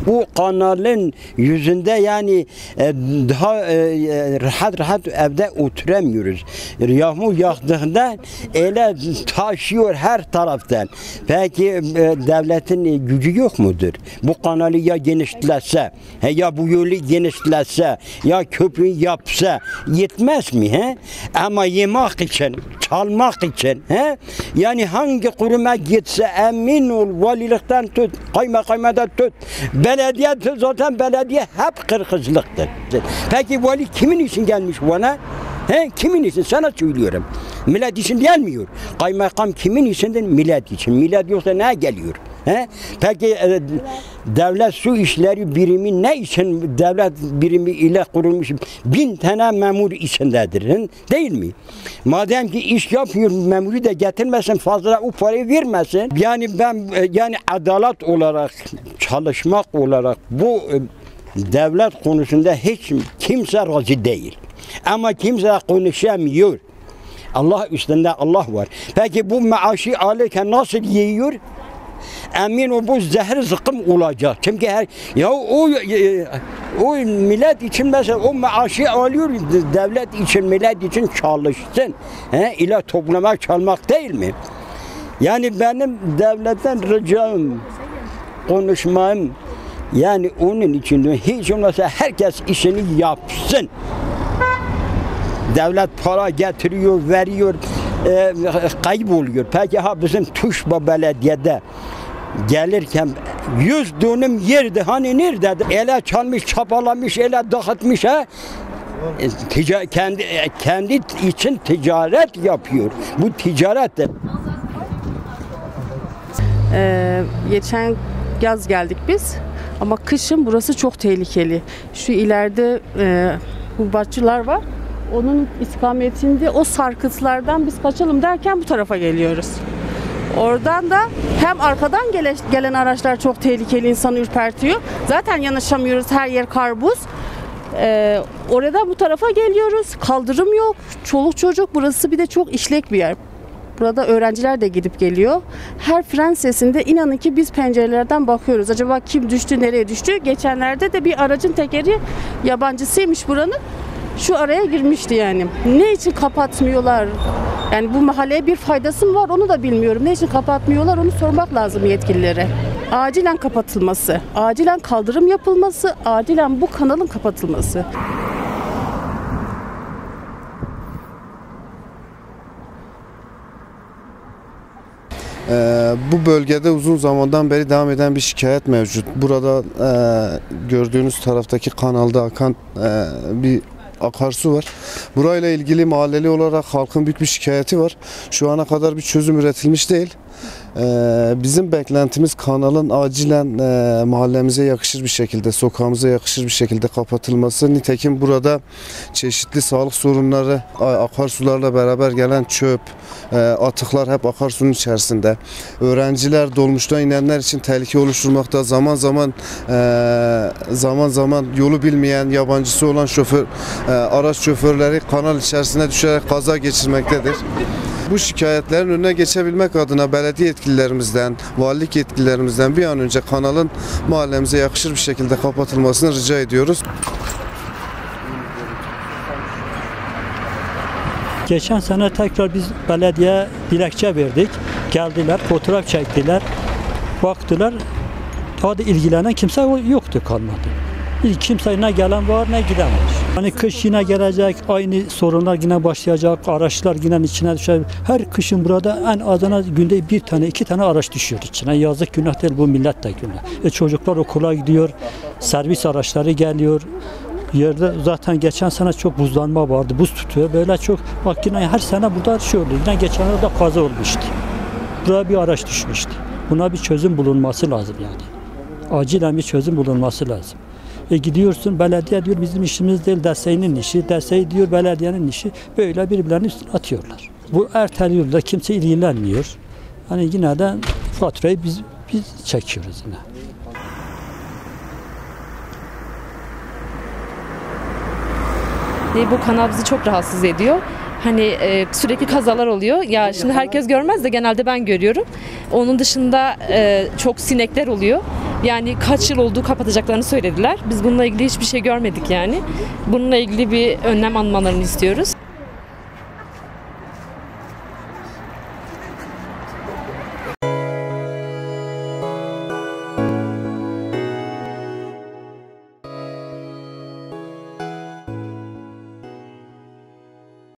Bu kanalın yüzünde yani daha rahat evde oturamıyoruz. Yağmur yağdığında ele taşıyor her taraftan. Peki devletin gücü yok mudur? Bu kanalı ya genişletse, ya bu yolu genişletse, ya köprü yapsa yetmez mi? He? Ama yemek için, çalmak için, he? Yani hangi kuruma gitse emin ol, valilikten tut, kaymakamdan tut, belediye tut, zaten belediye hep kırkızlıktır. Peki vali kimin için gelmiş bana? He? Kimin için? Sana söylüyorum. Millet için gelmiyor. Kaymakam kimin içindir? Millet için. Millet yoksa ne geliyor? He? Peki devlet su işleri birimi ne için devlet birimi ile kurulmuş 1000 tane memur içindedir, değil mi? Madem ki iş yapıyor, memuru da getirmesin, fazla o parayı vermesin. Yani ben yani adalet olarak, çalışmak olarak bu devlet konusunda hiç kimse razı değil. Ama kimse konuşamıyor. Allah üstünde Allah var. Peki bu maaşı alırken nasıl yiyor? Emin ol bu zehir zıkkım olacak. Çünkü o millet için mesela o maaşı alıyor, devlet için, millet için çalışsın. İle toplamak, çalmak değil mi? Yani benim devletten ricam, konuşmam, yani onun için hiç olmazsa herkes işini yapsın. Devlet para getiriyor, veriyor, kayboluyor. Peki bizim Tuşba Belediye'de gelirken 100 dönüm yerdi, hani nerededir? Ele çalmış, çapalamış, ele dağıtmış, kendi için ticaret yapıyor. Bu ticarettir. Geçen yaz geldik biz ama kışın burası çok tehlikeli. Şu ileride hubatçılar var. Onun istikametinde o sarkıtlardan biz kaçalım derken bu tarafa geliyoruz. Oradan da hem arkadan gelen araçlar çok tehlikeli, insanı ürpertiyor. Zaten yanaşamıyoruz, her yer kar buz. Oradan bu tarafa geliyoruz. Kaldırım yok, çoluk çocuk. Burası bir de çok işlek bir yer. Burada öğrenciler de gidip geliyor. Her fren sesinde inanın ki biz pencerelerden bakıyoruz. Acaba kim düştü, nereye düştü? Geçenlerde de bir aracın tekeri yabancısıymış buranın. Şu araya girmişti yani. Ne için kapatmıyorlar? Yani bu mahalleye bir faydası mı var onu da bilmiyorum. Ne için kapatmıyorlar onu sormak lazım yetkililere. Acilen kapatılması, acilen kaldırım yapılması, acilen bu kanalın kapatılması. Bu bölgede uzun zamandan beri devam eden bir şikayet mevcut. Burada gördüğünüz taraftaki kanalda akan bir akarsu var. Burayla ilgili mahalleli olarak halkın büyük bir şikayeti var. Şu ana kadar bir çözüm üretilmiş değil. Bizim beklentimiz kanalın acilen mahallemize yakışır bir şekilde, sokağımıza yakışır bir şekilde kapatılması. Nitekim burada çeşitli sağlık sorunları, akarsularla beraber gelen çöp, atıklar hep akarsunun içerisinde. Öğrenciler, dolmuştan inenler için tehlike oluşturmakta. Zaman zaman yolu bilmeyen, yabancısı olan araç şoförleri kanal içerisine düşerek kaza geçirmektedir. Bu şikayetlerin önüne geçebilmek adına belediye yetkililerimizden, valilik yetkililerimizden bir an önce kanalın mahallemize yakışır bir şekilde kapatılmasını rica ediyoruz. Geçen sene tekrar biz belediye dilekçe verdik. Geldiler, fotoğraf çektiler, baktılar. Daha da ilgilenen kimse yoktu, kalmadı. Kimse ne gelen var ne giden var. Hani kış yine gelecek, aynı sorunlar yine başlayacak, araçlar yine içine düşer. Her kışın burada en azından günde 1 tane 2 tane araç düşüyor içine. Yazık, günah değil, bu millet de günah. Çocuklar okula gidiyor, servis araçları geliyor. Yerde zaten geçen sene çok buzlanma vardı, buz tutuyor. Böyle çok, bak yine her sene burada şey oldu. Yine geçen sene de kaza olmuştu. Buraya bir araç düşmüştü. Buna bir çözüm bulunması lazım yani. Acilen bir çözüm bulunması lazım. Gidiyorsun, belediye diyor bizim işimiz değil, DSİ'nin işi, DSİ diyor belediyenin işi. Böyle birbirlerinin üstüne atıyorlar. Bu erteliyorlar, kimse ilgilenmiyor. Hani yine de faturayı biz çekiyoruz yine. Bu kanal bizi çok rahatsız ediyor. Hani sürekli kazalar oluyor. Ya şimdi herkes görmez de genelde ben görüyorum. Onun dışında çok sinekler oluyor. Yani kaç yıl olduğu kapatacaklarını söylediler. Biz bununla ilgili hiçbir şey görmedik yani. Bununla ilgili bir önlem almalarını istiyoruz.